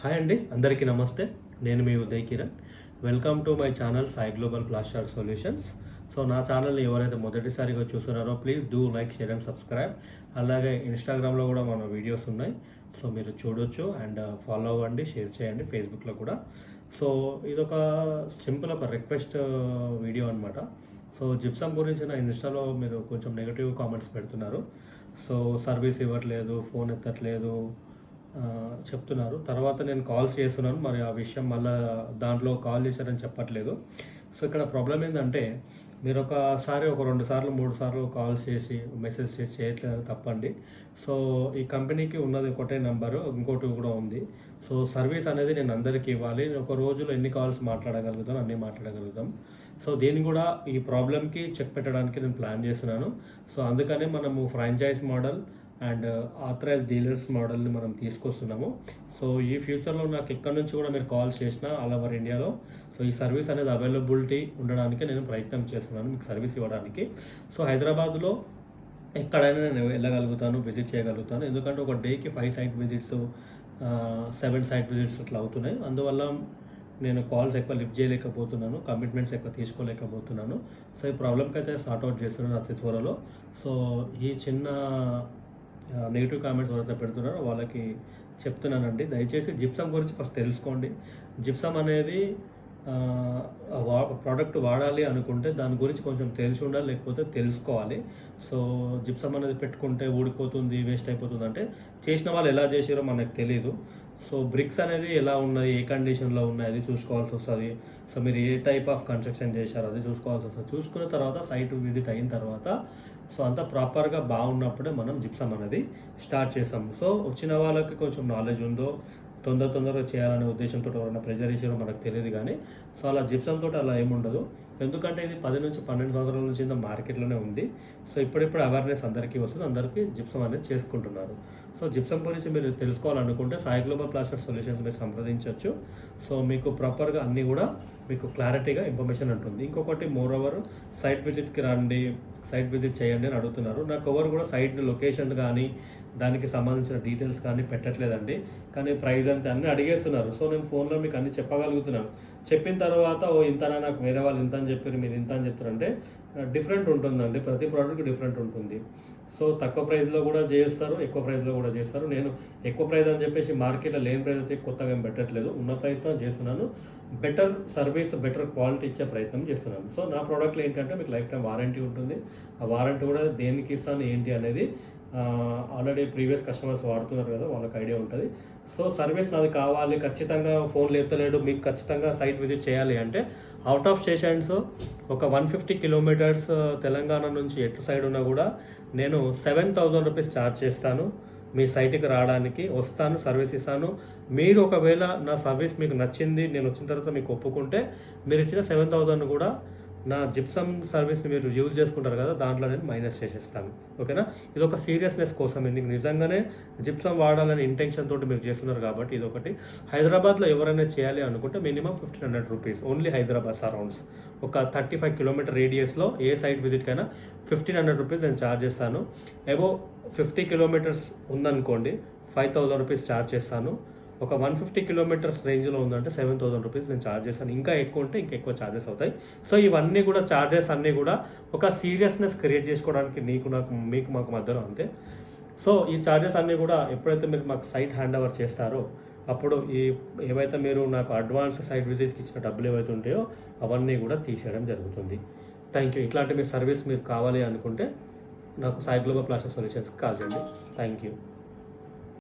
Hi అండి, అందరికీ నమస్తే. నేను మీ Uday Kiran. Welcome to my channel Sai global plaster solutions. So నా ఛానల్ని ఎవరైతే మొదటిసారిగా చూస్తున్నారో please do like, share and subscribe. అలాగే ఇన్స్టాగ్రామ్లో కూడా మన వీడియోస్ ఉన్నాయి, సో మీరు చూడొచ్చు అండ్ ఫాలో అవ్వండి, షేర్ చేయండి ఫేస్బుక్లో కూడా. సో ఇదొక సింపుల్ ఒక రిక్వెస్ట్ వీడియో అనమాట. సో జిప్సమ్ గురించి నా ఇన్స్టాలో మీరు కొంచెం నెగిటివ్ కామెంట్స్ పెడుతున్నారు. సో సర్వీస్ ఇవ్వట్లేదు, ఫోన్ ఎత్తట్లేదు చెప్తున్నారు. తర్వాత నేను కాల్స్ చేస్తున్నాను, మరి ఆ విషయం మళ్ళీ దాంట్లో కాల్ చేశారని చెప్పట్లేదు. సో ఇక్కడ ప్రాబ్లం ఏంటంటే, మీరు ఒకసారి ఒక 2 సార్లు 3 సార్లు కాల్స్ చేసి మెసేజ్ చేసి చేయట్లేదు తప్పండి. సో ఈ కంపెనీకి ఉన్నది ఒకటే నెంబరు, ఇంకోటి కూడా ఉంది. సో సర్వీస్ అనేది నేను అందరికీ ఇవ్వాలి. ఒక రోజులో ఎన్ని కాల్స్ మాట్లాడగలుగుతాను అన్నీ మాట్లాడగలుగుతాం. సో దీన్ని కూడా ఈ ప్రాబ్లమ్కి చెక్ పెట్టడానికి నేను ప్లాన్ చేస్తున్నాను. సో అందుకనే మనము franchise model and authorise dealers మోడల్ని మనం తీసుకొస్తున్నాము. సో ఈ ఫ్యూచర్లో నాకు ఎక్కడి నుంచి కూడా మీరు కాల్స్ చేసినా ఆల్ ఓవర్ ఇండియాలో సో ఈ సర్వీస్ అనేది అవైలబిలిటీ ఉండడానికి నేను ప్రయత్నం చేస్తున్నాను, మీకు సర్వీస్ ఇవ్వడానికి. సో హైదరాబాద్లో ఎక్కడైనా నేను వెళ్ళగలుగుతాను, విజిట్ చేయగలుగుతాను. ఎందుకంటే ఒక డేకి 5 సైట్ విజిట్స్, 7 సైట్ విజిట్స్ అట్లా అవుతున్నాయి. అందువల్ల నేను కాల్స్ ఎక్కువ లిఫ్ట్ చేయలేకపోతున్నాను, కమిట్మెంట్స్ ఎక్కువ తీసుకోలేకపోతున్నాను. సో ఈ ప్రాబ్లమ్కి అయితే సార్ట్అవుట్ చేస్తున్నాను అతి త్వరలో. సో ఈ చిన్న నెగిటివ్ కామెంట్స్ ఎవరైతే పెడుతున్నారో వాళ్ళకి చెప్తున్నానండి, దయచేసి జిప్సమ్ గురించి ఫస్ట్ తెలుసుకోండి. జిప్సమ్ అనేది ప్రోడక్ట్ వాడాలి అనుకుంటే దాని గురించి కొంచెం తెలిసి ఉండాలి, లేకపోతే తెలుసుకోవాలి. సో జిప్సమ్ అనేది పెట్టుకుంటే ఊడిపోతుంది, వేస్ట్ అయిపోతుంది అంటే చేసిన వాళ్ళు ఎలా చేసారో మనకు తెలియదు. సో బ్రిక్స్ అనేది ఎలా ఉన్నాయి, ఏ కండిషన్లో ఉన్నాయి అది చూసుకోవాల్సి వస్తుంది. సో మీరు ఏ టైప్ ఆఫ్ కన్స్ట్రక్షన్ చేశారో అది చూసుకోవాల్సి వస్తుంది. చూసుకున్న తర్వాత సైట్ విజిట్ అయిన తర్వాత సో అంతా ప్రాపర్గా బాగున్నప్పుడే మనం జిప్సమ్ అనేది స్టార్ట్ చేస్తాం. సో వచ్చిన వాళ్ళకి కొంచెం నాలెడ్జ్ ఉందో తొందరగా చేయాలనే ఉద్దేశంతో ఎవరైనా ప్రెజర్ చేసారో మనకు తెలియదు. కానీ సో అలా జిప్సమ్ తోటి అలా ఏముండదు. ఎందుకంటే ఇది 10 నుంచి 12 సంవత్సరాల నుంచి మార్కెట్లోనే ఉంది. సో ఇప్పుడిప్పుడు అవేర్నెస్ అందరికీ వస్తుంది, అందరికీ జిప్సమ్ అనేది చేసుకుంటున్నారు. సో జిప్సమ్ గురించి మీరు తెలుసుకోవాలనుకుంటే సాయి గ్లోబల్ ప్లాస్టర్ సొల్యూషన్స్ మీరు సంప్రదించవచ్చు. సో మీకు ప్రాపర్గా అన్నీ కూడా మీకు క్లారిటీగా ఇన్ఫర్మేషన్ ఉంటుంది. ఇంకొకటి మోర్ ఓవర్ సైట్ విజిట్కి రండి, సైట్ విజిట్ చేయండి అని అడుగుతున్నారు. నాకు ఎవరు కూడా సైట్ లొకేషన్ కానీ దానికి సంబంధించిన డీటెయిల్స్ కానీ పెట్టట్లేదండి. కానీ ప్రైస్ అంతే అన్నీ అడిగేస్తున్నారు. సో నేను ఫోన్లో మీకు అన్నీ చెప్పగలుగుతున్నాను. చెప్పిన తర్వాత ఇంతనా, నాకు వేరే వాళ్ళు ఇంత అని చెప్పారు, మీరు ఇంత అని చెప్తారంటే డిఫరెంట్ ఉంటుందండి. ప్రతి ప్రోడక్ట్ డిఫరెంట్ ఉంటుంది. సో తక్కువ ప్రైస్లో కూడా చేస్తారు, ఎక్కువ ప్రైస్లో కూడా చేస్తారు. నేను ఎక్కువ ప్రైస్ అని చెప్పేసి మార్కెట్లో లేని ప్రైస్ వచ్చి కొత్తగా ఏం పెట్టట్లేదు, ఉన్న ప్రైస్లో చేస్తున్నాను. బెటర్ సర్వీస్, బెటర్ క్వాలిటీ ఇచ్చే ప్రయత్నం చేస్తున్నాను. సో నా ప్రోడక్ట్లో ఏంటంటే మీకు లైఫ్ టైం వారంటీ ఉంటుంది. ఆ వారంటీ కూడా దేనికి ఇస్తాను ఏంటి అనేది ఆల్రెడీ ప్రీవియస్ కస్టమర్స్ వాడుతున్నారు కదా, వాళ్ళకి ఐడియా ఉంటుంది. సో సర్వీస్ నాది కావాలి, ఖచ్చితంగా ఫోన్ లేపుతలేడు, మీకు ఖచ్చితంగా సైట్ విజిట్ చేయాలి అంటే అవుట్ ఆఫ్ స్టేషన్స్ ఒక 150 కిలోమీటర్స్ తెలంగాణ నుంచి ఎటు సైడ్ ఉన్నా కూడా నేను 7,000 రూపీస్ ఛార్జ్ చేస్తాను. మీ సైట్కి రావడానికి వస్తాను, సర్వీస్ ఇస్తాను. మీరు ఒకవేళ నా సర్వీస్ మీకు నచ్చింది, నేను వచ్చిన తర్వాత మీకు ఒప్పుకుంటే మీరు ఇచ్చిన 7,000 కూడా నా జిప్సమ్ సర్వీస్ని మీరు యూజ్ చేసుకుంటారు కదా, దాంట్లో నేను మైనస్ చేసేస్తాను. ఓకేనా? ఇది ఒక సీరియస్నెస్ కోసం, మీకు నిజంగానే జిప్సమ్ వాడాలని ఇంటెన్షన్ తోటి మీరు చేస్తున్నారు కాబట్టి ఇదొకటి. హైదరాబాద్లో ఎవరైనా చేయాలి అనుకుంటే minimum 1,500 rupees, only Hyderabad surrounds ఒక 35 కిలోమీటర్ రేడియస్లో ఏ సైట్ విజిట్కైనా 1,500 రూపీస్ నేను ఛార్జ్ చేస్తాను. అబోవ్ 50 కిలోమీటర్స్ ఉందనుకోండి 5,000 రూపీస్ ఛార్జ్ చేస్తాను. ఒక 150 కిలోమీటర్స్ రేంజ్లో ఉందంటే 7,000 రూపీస్ నేను ఛార్జ్ చేస్తాను. ఇంకా ఎక్కువ ఉంటే ఇంకా ఎక్కువ ఛార్జెస్ అవుతాయి. సో ఇవన్నీ కూడా ఛార్జెస్ అన్నీ కూడా ఒక సీరియస్నెస్ క్రియేట్ చేసుకోవడానికి మీకు మాకు మధ్యలో అంతే. సో ఈ ఛార్జెస్ అన్నీ కూడా ఎప్పుడైతే మీరు మాకు సైట్ హ్యాండ్ ఓవర్ చేస్తారో అప్పుడు ఏవైతే మీరు నాకు అడ్వాన్స్ సైట్ విజిట్కి ఇచ్చిన డబ్బులు ఏవైతే ఉంటాయో అవన్నీ కూడా తీసేయడం జరుగుతుంది. Thank you. ఇట్లాంటి మీ సర్వీస్ మీకు కావాలి అనుకుంటే నాకు సాయి గ్లోబల్ ప్లాస్టర్ సొల్యూషన్స్కి కాల్ చేయండి. Thank you.